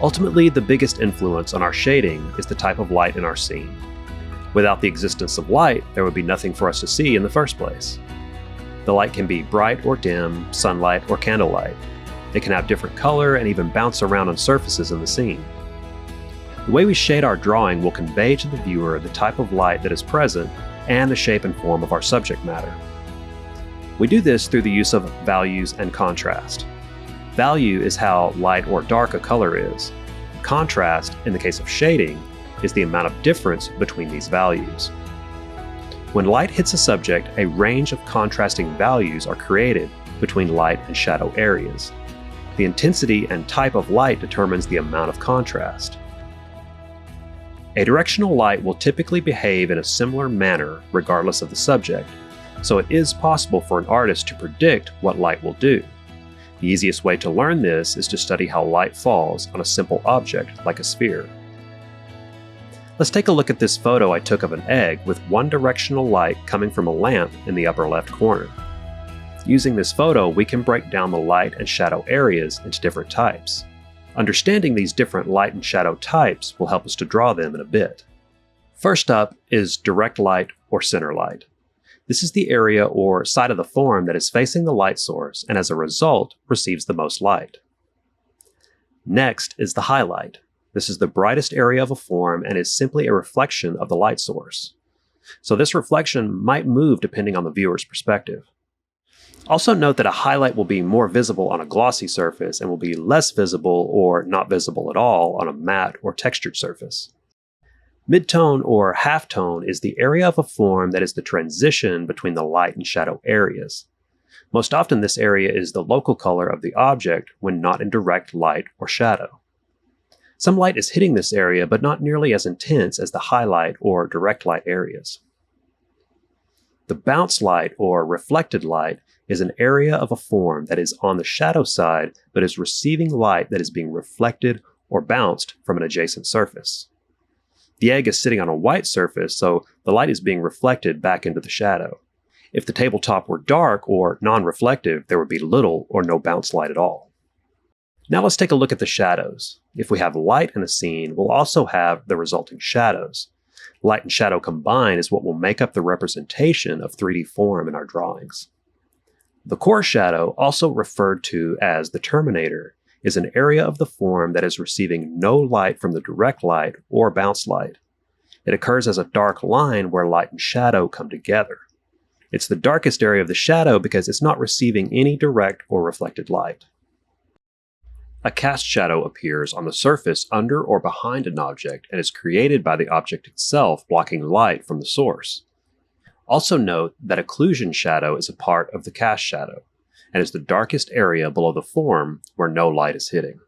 Ultimately, the biggest influence on our shading is the type of light in our scene. Without the existence of light, there would be nothing for us to see in the first place. The light can be bright or dim, sunlight or candlelight. It can have different color and even bounce around on surfaces in the scene. The way we shade our drawing will convey to the viewer the type of light that is present and the shape and form of our subject matter. We do this through the use of values and contrast. Value is how light or dark a color is. Contrast, in the case of shading, is the amount of difference between these values. When light hits a subject, a range of contrasting values are created between light and shadow areas. The intensity and type of light determines the amount of contrast. A directional light will typically behave in a similar manner regardless of the subject, so it is possible for an artist to predict what light will do. The easiest way to learn this is to study how light falls on a simple object like a sphere. Let's take a look at this photo I took of an egg with one directional light coming from a lamp in the upper left corner. Using this photo, we can break down the light and shadow areas into different types. Understanding these different light and shadow types will help us to draw them in a bit. First up is direct light or center light. This is the area or side of the form that is facing the light source and as a result receives the most light. Next is the highlight. This is the brightest area of a form and is simply a reflection of the light source. So this reflection might move depending on the viewer's perspective. Also note that a highlight will be more visible on a glossy surface and will be less visible or not visible at all on a matte or textured surface. Midtone or halftone is the area of a form that is the transition between the light and shadow areas. Most often this area is the local color of the object when not in direct light or shadow. Some light is hitting this area, but not nearly as intense as the highlight or direct light areas. The bounce light or reflected light is an area of a form that is on the shadow side but is receiving light that is being reflected or bounced from an adjacent surface. The egg is sitting on a white surface, so the light is being reflected back into the shadow. If the tabletop were dark or non-reflective, there would be little or no bounce light at all. Now let's take a look at the shadows. If we have light in a scene, we'll also have the resulting shadows. Light and shadow combined is what will make up the representation of 3D form in our drawings. The core shadow, also referred to as the terminator, is an area of the form that is receiving no light from the direct light or bounce light. It occurs as a dark line where light and shadow come together. It's the darkest area of the shadow because it's not receiving any direct or reflected light. A cast shadow appears on the surface under or behind an object and is created by the object itself blocking light from the source. Also note that occlusion shadow is a part of the cast shadow and is the darkest area below the form where no light is hitting.